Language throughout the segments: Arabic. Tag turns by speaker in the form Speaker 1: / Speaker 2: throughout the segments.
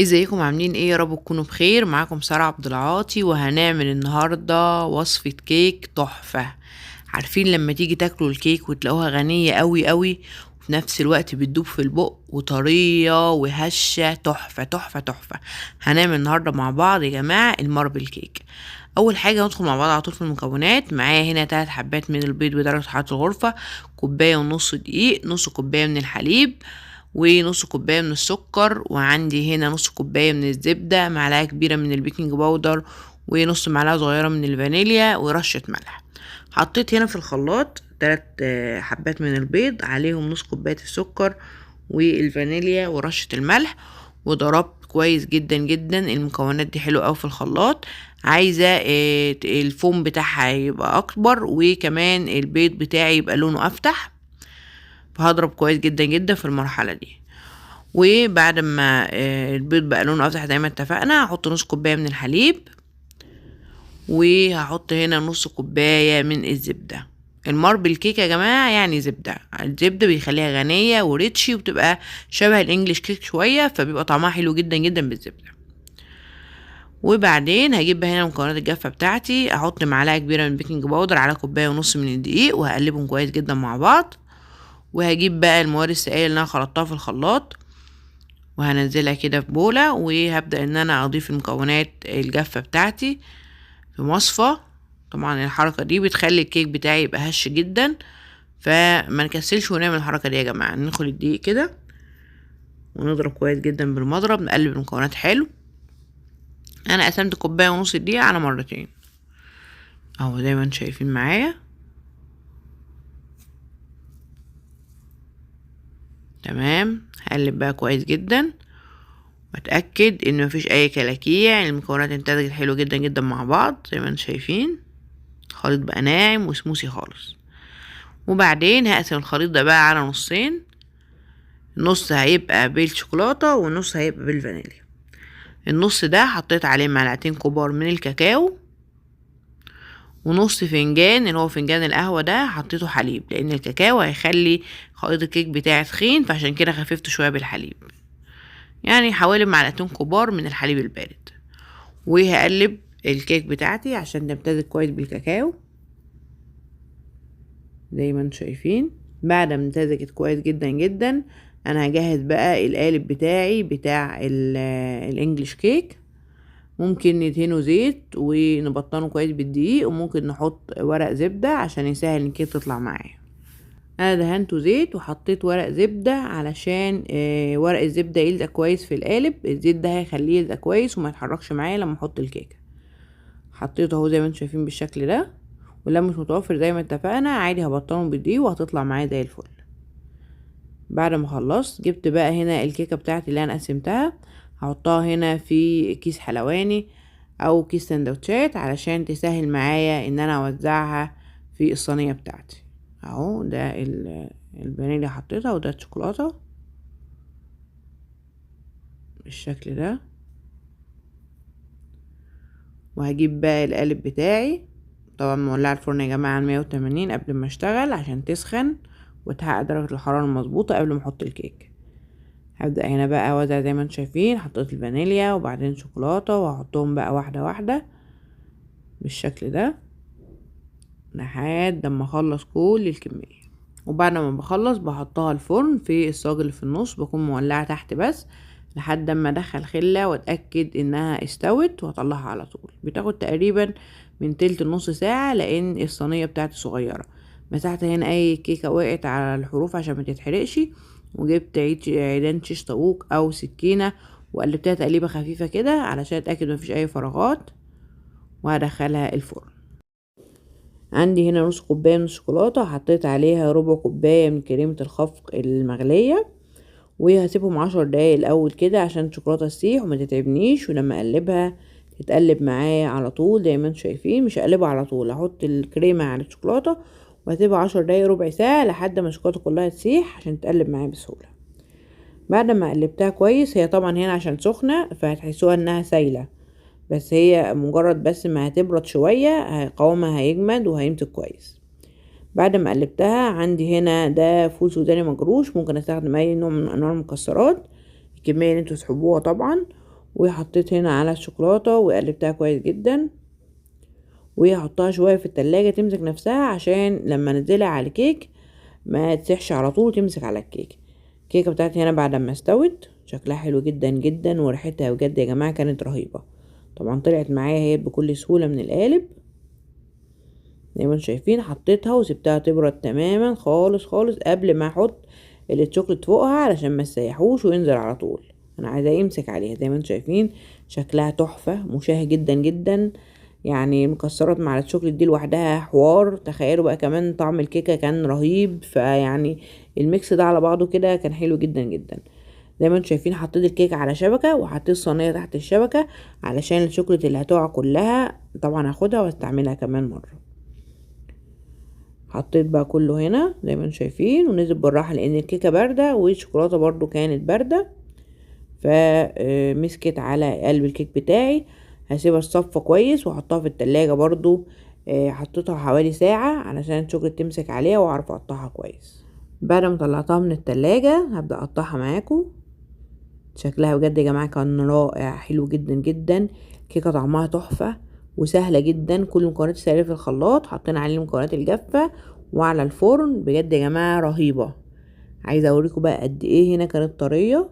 Speaker 1: ازيكم عاملين ايه؟ يا رب تكونوا بخير. معاكم سارة عبد العاطي، وهنعمل النهارده وصفة كيك تحفة. عارفين لما تيجي تاكلوا الكيك وتلاقوها غنية قوي قوي، وفي نفس الوقت بتدوب في البق وطرية وهشة، تحفة تحفة تحفة. هنعمل النهارده مع بعض يا جماعة الماربل كيك. اول حاجة ندخل مع بعض على طول في المكونات. معايا هنا 3 حبات من البيض بدرجة حرارة الغرفة، كوباية ونص دقيق، نص كوباية من الحليب، ونص كوباية من السكر، وعندي هنا نص كوباية من الزبدة، معلقة كبيرة من البيكنج باودر، ونص معلقة صغيرة من الفانيليا، ورشة ملح. حطيت هنا في الخلاط 3 حبات من البيض، عليهم نص كوباية السكر والفانيليا ورشة الملح، وضربت كويس جدا جدا. المكونات دي حلوة اوي في الخلاط. عايزة الفوم بتاعها يبقى اكبر، وكمان البيض بتاعي يبقى لونه افتح، فهضرب كويس جدا جدا في المرحلة دي. وبعد ما البيض بقى لونه افتح زي ما اتفقنا، هحط نص كوباية من الحليب، وهحط هنا نص كوباية من الزبدة. الماربل كيك يا جماعة يعني زبدة، الزبدة بيخليها غنية وريتشي، وبتبقى شبه الانجليش كيك شوية، فبيبقى طعمها حلو جدا جدا بالزبدة. وبعدين هجيب هنا مكونات الجافة بتاعتي، احط معلقة كبيرة من البيكنج باودر على كوباية ونص من الدقيق، وهقلبهم كويس جدا مع بعض. وهجيب بقى المواد السائلة اللي انا خلطتها في الخلاط، وهنزلها كده في بولة، وهبدأ ان انا اضيف المكونات الجافة بتاعتي في مصفى. طبعا الحركة دي بتخلي الكيك بتاعي يبقى هش جدا، فما نكسلش ونعمل الحركة دي يا جماعة. ندخل الدقيق كده ونضرب كويس جدا بالمضرب، نقلب المكونات حلو. انا قسمت كوباية ونص الدقيق على مرتين اهو زي ما انتم شايفين معايا. تمام، هقلب بقى كويس جدا واتاكد ان مفيش اي كلاكيع. المكونات امتزجت حلو جدا جدا مع بعض زي ما انتم شايفين، الخليط بقى ناعم وسموسي خالص. وبعدين هقسم الخليط ده بقى على نصين، نص هيبقى بالشوكولاته والنص هيبقى بالفانيليا. النص ده حطيت عليه معلقتين كبار من الكاكاو، ونص فنجان اللي هو فنجان القهوه ده حطيته حليب، لان الكاكاو هيخلي خليط الكيك بتاعي تخين، فعشان كده خففته شويه بالحليب، يعني حوالي معلقتين كبار من الحليب البارد. وهقلب الكيك بتاعتي عشان تمتزج كويس بالكاكاو زي ما انتم شايفين. بعد ما امتزجت كويس جدا جدا، انا هجهز بقى القالب بتاعي بتاع الانجليش كيك. ممكن ندهنه زيت ونبطنه كويس بالدقيق، وممكن نحط ورق زبدة عشان يسهل الكيك تطلع معايا. انا دهنته زيت وحطيت ورق زبدة علشان ورق الزبدة يلزق كويس في القالب. الزيت ده هيخليه يلزق كويس وما يتحركش معايا لما احط الكيكة. حطيته اهو زي ما انتم شايفين بالشكل ده، ولما مش متوفر زي ما اتفقنا عادي هبطنه بالدقيق وهتطلع معايا زي الفل. بعد ما خلصت جبت بقى هنا الكيكة بتاعتي اللي انا قسمتها، هحطها هنا في كيس حلواني او كيس سندوتشات علشان تسهل معايا ان انا اوزعها في الصينية بتاعتي. اهو ده الفانيليا حطيتها، وده الشوكولاتة بالشكل ده. وهجيب بقى القالب بتاعي، طبعا مولعه الفرن يا جماعه على 180 قبل ما اشتغل عشان تسخن وتحقق درجه الحراره المظبوطه قبل ما احط الكيك. هبدا هنا بقى اوزع زي ما انتم شايفين، حطيت الفانيليا وبعدين شوكولاته، وهحطهم بقى واحده واحده بالشكل ده لحد ما اخلص كل الكميه. وبعد ما بخلص بحطها الفرن في الصاج اللي في النص، بكون مولعه تحت بس لحد ما ادخل خله واتاكد انها استوت، واطلعها على طول. بتاخد تقريبا من تلت لنص ساعه لان الصينيه بتاعتي صغيره. مسحت هنا اي كيكه وقعت على الحروف عشان ما تتحرقش، وجبت عيدان شيش طاووق او سكينه وقلبتها تقليبه خفيفه كده علشان اتاكد مفيش اي فراغات، وهدخلها الفرن. عندي هنا نص كوبايه من الشوكولاته، حطيت عليها ربع كوبايه من كريمه الخفق المغليه، وهسيبهم 10 دقايق الاول كده عشان الشوكولاته تسيح وما تتعبنيش. ولما اقلبها تتقلب معايا على طول زي ما انتم شايفين، مش هقلبها على طول، هحط الكريمه على الشوكولاته وهسيبها 10 دقايق ربع ساعه لحد ما الشوكولاته كلها تسيح عشان تقلب معايا بسهوله. بعد ما قلبتها كويس، هي طبعا هنا عشان سخنه فهتحسوها انها سايله، بس هي مجرد بس ما هتبرد شويه قوامها هيجمد وهيمسك كويس. بعد ما قلبتها، عندي هنا ده فول سوداني مجروش، ممكن استخدم اي نوع من انواع المكسرات، الكميه اللي انتوا تحبوها طبعا. وحطيت هنا على الشوكولاتة وقلبتها كويس جدا، وهحطها شوية في التلاجة تمسك نفسها عشان لما انزلها على الكيك ما تسيحش على طول وتمسك على الكيك. الكيكة بتاعتي هنا بعد ما استوت شكلها حلو جدا جدا، وريحتها بجد يا جماعة كانت رهيبة. طبعا طلعت معايا هي بكل سهولة من القالب زي ما انتم شايفين. حطيتها وسبتها تبرد تماما خالص خالص قبل ما احط الشوكولات فوقها علشان ما تسيحوش وينزل على طول. انا عايزاه يمسك عليها زي ما انتم شايفين. شكلها تحفة مشاهي جدا جدا، يعني المكسرات مع الشوكولات دي لوحدها حوار. تخيلوا بقى كمان طعم الكيكة كان رهيب، فيعني الميكس ده على بعضه كده كان حلو جدا جدا. زي ما انتم شايفين حطيت الكيكة على شبكة وحطيت صينية تحت الشبكة علشان الشوكولات اللي هتقع كلها طبعا هاخدها واستعملها كمان مرة. حطيت بقى كله هنا زي ما انتم شايفين ونزل بالراحة لان الكيكة باردة والشوكولاتة برضو كانت باردة، فمسكت على قلب الكيك بتاعي. هسيبها تصفى كويس واحطها في التلاجة برضو. حطيتها حوالي ساعة علشان الشوكولاتة تمسك عليها واعرف اقطعها كويس. بعد ما طلعتها من التلاجة هبدأ اقطعها معاكم. شكلها بجد يا جماعة كان رائع، حلو جدا جدا. كيكة طعمها تحفة وسهلة جدا. كل المكونات سهلة في الخلاط، حطينا عليه المكونات الجافة وعلى الفرن. بجد يا جماعة رهيبة. عايزة اوريكم بقى قد ايه هنا كانت طرية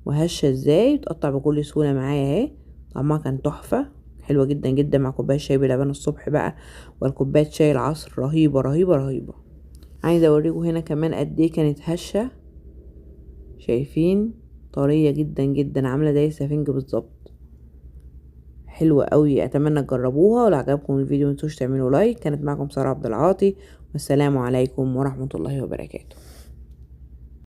Speaker 1: وهشة ازاي، بتقطع بكل سهولة معايا اهي. طعمها كان تحفة حلوة جدا جدا مع كوباية شاي بلبن الصبح بقى والكوباية شاي العصر. رهيبة رهيبة رهيبة. عايزة اوريكم هنا كمان قد ايه كانت هشة. شايفين طرية جدا جدا عاملة زي السفنج بالظبط. حلوة قوي، اتمنى تجربوها. ولو عجبكم الفيديو متنسوش تعملوا لايك. كانت معكم سارة عبد العاطي، والسلام عليكم ورحمة الله وبركاته.